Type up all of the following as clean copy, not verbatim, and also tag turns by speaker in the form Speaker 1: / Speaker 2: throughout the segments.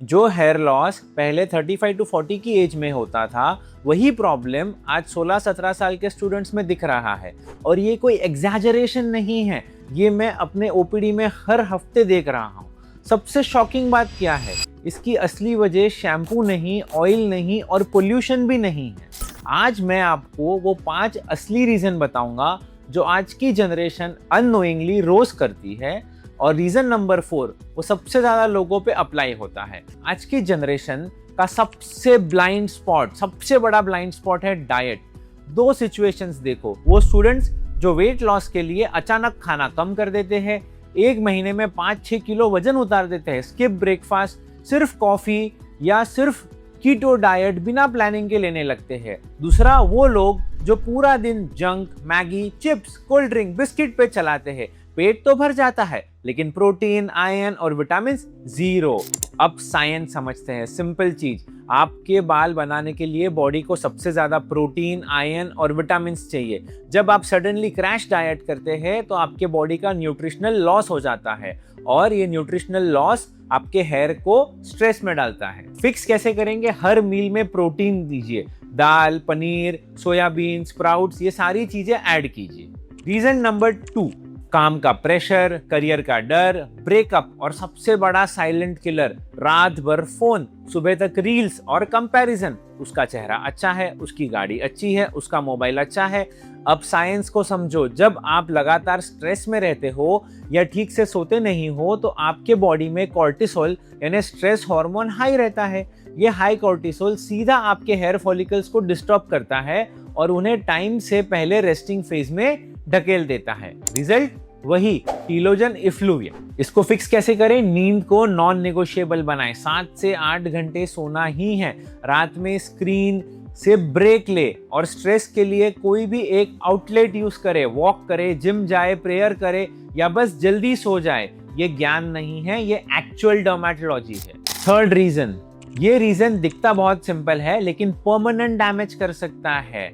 Speaker 1: जो hair loss पहले 35 to 40 की एज में होता था, वही प्रॉब्लम आज 16-17 साल के स्टूडेंट्स में दिख रहा है। और ये कोई एग्जैजरेशन नहीं है, ये मैं अपने ओपीडी में हर हफ्ते देख रहा हूँ। सबसे शॉकिंग बात क्या है, इसकी असली वजह शैम्पू नहीं, ऑयल नहीं और पोल्यूशन भी नहीं है। आज मैं आपको वो 5 असली रीजन बताऊंगा जो आज की जनरेशन अननोइंगली रोज करती है। और रीजन नंबर 4 वो सबसे ज्यादा लोगों पे अप्लाई होता है। आज की जनरेशन का सबसे बड़ा ब्लाइंड स्पॉट है डाइट। 2 सिचुएशंस देखो, वो स्टूडेंट्स जो वेट लॉस के लिए अचानक खाना कम कर देते हैं, 1 महीने में 5-6 किलो वजन उतार देते हैं, स्किप ब्रेकफास्ट, सिर्फ कॉफी या सिर्फ कीटो डाइट बिना प्लानिंग के लेने लगते हैं। दूसरा वो लोग जो पूरा दिन junk, Maggi, chips, cold drink, biscuit पे चलाते हैं। पेट तो भर जाता है लेकिन प्रोटीन, आयरन और विटामिन जीरो। अब साइंस समझते हैं, सिंपल चीज, आपके बाल बनाने के लिए बॉडी को सबसे ज्यादा प्रोटीन, आयरन और विटामिन चाहिए। जब आप सडनली क्रैश डाइट करते हैं तो आपके बॉडी का न्यूट्रिशनल लॉस हो जाता है और ये न्यूट्रिशनल लॉस आपके हेयर को स्ट्रेस में डालता है। फिक्स कैसे करेंगे? हर मील में प्रोटीन दीजिए, दाल, पनीर, सोयाबीन, स्प्राउट्स, ये सारी चीजें ऐड कीजिए। रीजन नंबर 2, काम का प्रेशर, करियर का डर, ब्रेकअप और सबसे बड़ा साइलेंट किलर, रात भर फोन, सुबह तक रील्स और कंपैरिजन। उसका चेहरा अच्छा है, उसकी गाड़ी अच्छी है, उसका मोबाइल अच्छा है। अब साइंस को समझो, जब आप लगातार स्ट्रेस में रहते हो या ठीक से सोते नहीं हो तो आपके बॉडी में कॉर्टिसोल यानी स्ट्रेस हार्मोन हाई रहता है। ये हाई कॉर्टिसोल सीधा आपके हेयर फॉलिकल्स को डिस्टर्ब करता है और उन्हें टाइम से पहले रेस्टिंग फेज में ढकेल देता है। रिजल्ट वही टीलोजन इफ्लुविया। इसको फिक्स कैसे करें? नींद को नॉन नेगोशिएबल बनाएं। 7 से 8 घंटे सोना ही है। रात में स्क्रीन से ब्रेक ले और स्ट्रेस के लिए कोई भी एक आउटलेट यूज करे। वॉक करे, जिम जाए, प्रेयर करे या बस जल्दी सो जाए। ये ज्ञान नहीं है, ये एक्चुअल डर्मेटोलॉजी है। थर्ड रीजन, ये रीजन दिखता बहुत सिंपल है लेकिन परमानेंट डैमेज कर सकता है।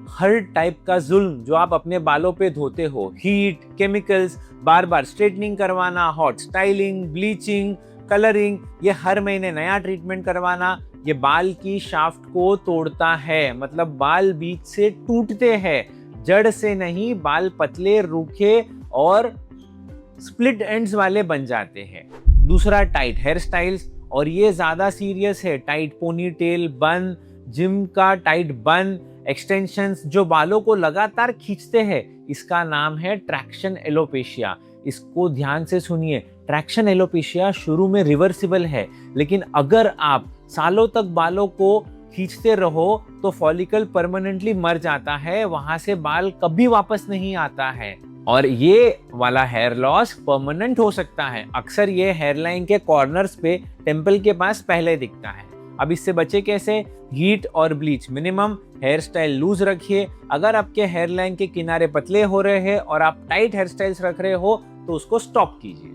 Speaker 1: हर टाइप का जुल्म जो आप अपने बालों पे धोते हो, हीट, केमिकल्स, बार बार स्ट्रेटनिंग करवाना, हॉट स्टाइलिंग, ब्लीचिंग, कलरिंग, ये हर महीने नया ट्रीटमेंट करवाना, ये बाल की शाफ्ट को तोड़ता है। मतलब बाल बीच से टूटते हैं, जड़ से नहीं। बाल पतले, रूखे और स्प्लिट एंड्स वाले बन जाते हैं। दूसरा, टाइट हेयर स्टाइल्स, और ये ज्यादा सीरियस है। टाइट पोनी टेल, बन, जिम का टाइट बन, एक्सटेंशंस जो बालों को लगातार खींचते हैं, इसका नाम है ट्रैक्शन एलोपेशिया। इसको ध्यान से सुनिए, ट्रैक्शन एलोपेशिया शुरू में रिवर्सिबल है, लेकिन अगर आप सालों तक बालों को खींचते रहो तो फॉलिकल परमानेंटली मर जाता है, वहां से बाल कभी वापस नहीं आता है। और ये वाला हेयर लॉस परमानेंट हो सकता है। अक्सर ये हेयरलाइन के कॉर्नर्स पे, टेम्पल के पास पहले दिखता है। अब इससे बचे कैसे? हीट और bleach minimum, hair style loose रखिए। अगर आपके हेयर लाइन के किनारे पतले हो रहे हैं और आप टाइट हेयर स्टाइल्स रख रहे हो तो उसको स्टॉप कीजिए।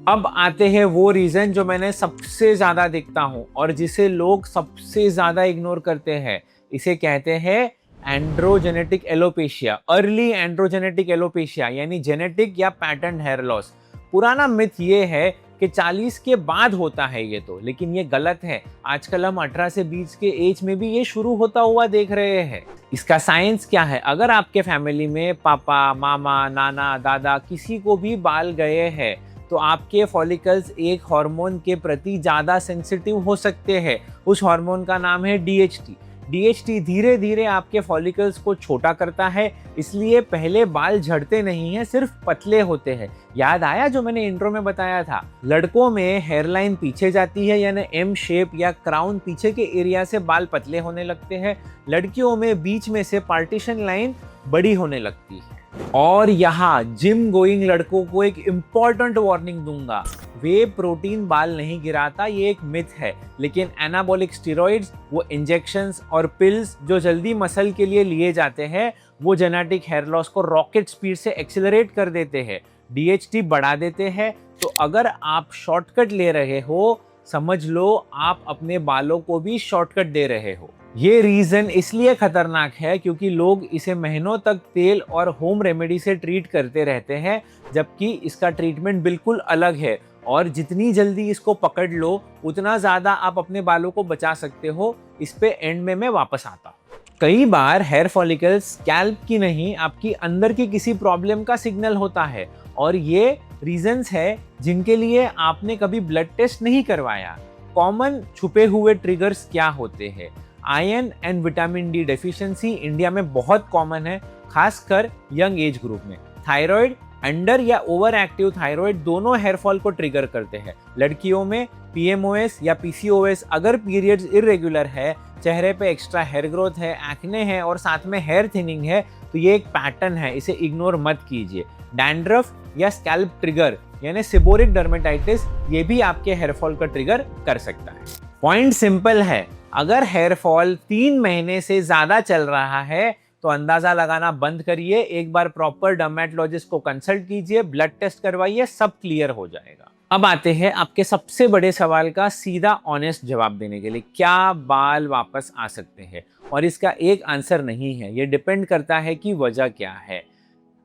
Speaker 1: अब आते हैं वो रीजन जो मैंने सबसे ज्यादा देखता हूं और जिसे लोग सबसे ज्यादा इग्नोर करते हैं। इसे कहते हैं androgenetic alopecia, early androgenetic alopecia, यानी जेनेटिक या पैटर्न हेयर लॉस। पुराना मिथ ये है कि 40 के बाद होता है ये तो, लेकिन ये गलत है। आजकल हम 18 से 20 के एज में भी ये शुरू होता हुआ देख रहे हैं। इसका साइंस क्या है? अगर आपके फैमिली में पापा, मामा, नाना, दादा किसी को भी बाल गए हैं तो आपके फॉलिकल्स एक हार्मोन के प्रति ज्यादा सेंसिटिव हो सकते हैं। उस हार्मोन का नाम है DHT। DHT धीरे धीरे आपके फॉलिकल्स को छोटा करता है, इसलिए पहले बाल झड़ते नहीं हैं, सिर्फ पतले होते हैं। याद आया जो मैंने इंट्रो में बताया था? लड़कों में हेयरलाइन पीछे जाती है, यानी एम शेप या क्राउन पीछे के एरिया से बाल पतले होने लगते हैं। लड़कियों में बीच में से पार्टीशन लाइन बड़ी होने लगती है। और यहाँ जिम गोइंग लड़कों को एक इम्पॉर्टेंट वार्निंग दूंगा, वे प्रोटीन बाल नहीं गिराता, ये एक मिथ है। लेकिन एनाबॉलिक स्टेरॉइड्स, वो इंजेक्शंस और पिल्स जो जल्दी मसल के लिए लिए जाते हैं, वो जेनेटिक हेयर लॉस को रॉकेट स्पीड से एक्सेलरेट कर देते हैं, DHT बढ़ा देते हैं। तो अगर आप शॉर्टकट ले रहे हो, समझ लो आप अपने बालों को भी शॉर्टकट दे रहे हो। ये रीजन इसलिए खतरनाक है क्योंकि लोग इसे महीनों तक तेल और होम रेमेडी से ट्रीट करते रहते हैं, जबकि इसका ट्रीटमेंट बिल्कुल अलग है। और जितनी जल्दी इसको पकड़ लो उतना ज़्यादा आप अपने बालों को बचा सकते हो। इस पे एंड में मैं वापस आता हूँ। कई बार हेयर फॉलिकल्स स्कैल्प की नहीं, आपकी अंदर की किसी प्रॉब्लम का सिग्नल होता है और ये रीजंस है जिनके लिए आपने कभी ब्लड टेस्ट नहीं करवाया। कॉमन छुपे हुए ट्रिगर्स क्या होते हैं? Iron and vitamin D deficiency India में बहुत कॉमन है, खासकर यंग एज ग्रुप में। थायराइड, अंडर या ओवर एक्टिव थायराइड दोनों हेयर फॉल को ट्रिगर करते हैं। लड़कियों में PMOS या PCOS, अगर पीरियड्स इरेगुलर है, चेहरे पे एक्स्ट्रा हेयर ग्रोथ है, एक्ने है और साथ में हेयर थिनिंग है, तो ये एक पैटर्न है, इसे इग्नोर मत कीजिए। डैंड्रफ या स्कैल्प ट्रिगर यानी सेबोरिक डर्मेटाइटिस, ये भी आपके हेयर फॉल का ट्रिगर कर सकता है। पॉइंट सिंपल है, अगर हेयर फॉल 3 महीने से ज्यादा चल रहा है तो अंदाजा लगाना बंद करिए। एक बार प्रॉपर डर्मेटोलॉजिस्ट को कंसल्ट कीजिए, ब्लड टेस्ट करवाइए, सब क्लियर हो जाएगा। अब आते हैं आपके सबसे बड़े सवाल का सीधा ऑनेस्ट जवाब देने के लिए, क्या बाल वापस आ सकते हैं? और इसका एक आंसर नहीं है, ये डिपेंड करता है कि वजह क्या है।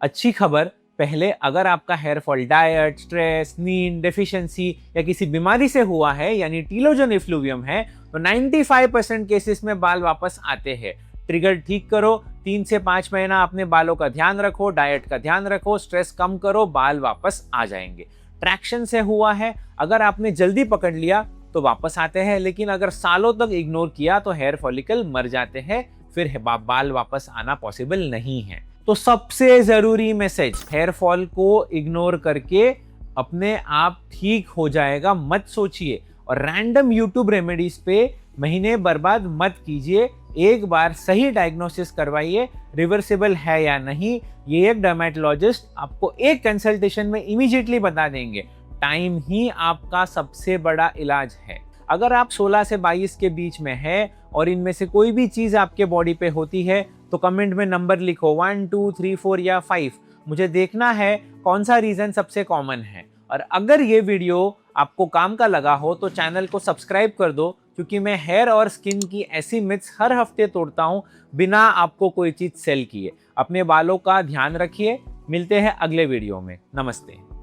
Speaker 1: अच्छी खबर, पहले अगर आपका हेयर फॉल डाइट, स्ट्रेस, नींद डेफिशिएंसी या किसी बीमारी से हुआ है यानी टीलोजन इफ्लूवियम है, तो 95% केसेस में बाल वापस आते हैं। ट्रिगर ठीक करो, 3 से 5 महीना अपने बालों का ध्यान रखो, डाइट का ध्यान रखो, स्ट्रेस कम करो, बाल वापस आ जाएंगे। ट्रैक्शन से हुआ है, अगर आपने जल्दी पकड़ लिया तो वापस आते हैं, लेकिन अगर सालों तक इग्नोर किया तो हेयर फॉलिकल मर जाते हैं, फिर बाल वापस आना पॉसिबल नहीं है। तो सबसे जरूरी मैसेज, हेयर फॉल को इग्नोर करके अपने आप ठीक हो जाएगा मत सोचिए, और रैंडम यूट्यूब रेमेडीज पे महीने बर्बाद मत कीजिए। एक बार सही डायग्नोसिस करवाइए, रिवर्सिबल है या नहीं, ये एक डर्मेटोलॉजिस्ट आपको एक कंसल्टेशन में इमीडिएटली बता देंगे। टाइम ही आपका सबसे बड़ा इलाज है। अगर आप 16 से 22 के बीच में है और इनमें से कोई भी चीज आपके बॉडी पे होती है तो कमेंट में नंबर लिखो 1, 2, 3, 4 या 5। मुझे देखना है कौन सा रीजन सबसे कॉमन है। और अगर ये वीडियो आपको काम का लगा हो तो चैनल को सब्सक्राइब कर दो, क्योंकि मैं हेयर और स्किन की ऐसी मिथ्स हर हफ्ते तोड़ता हूँ बिना आपको कोई चीज सेल किए। अपने बालों का ध्यान रखिए, मिलते हैं अगले वीडियो में। नमस्ते।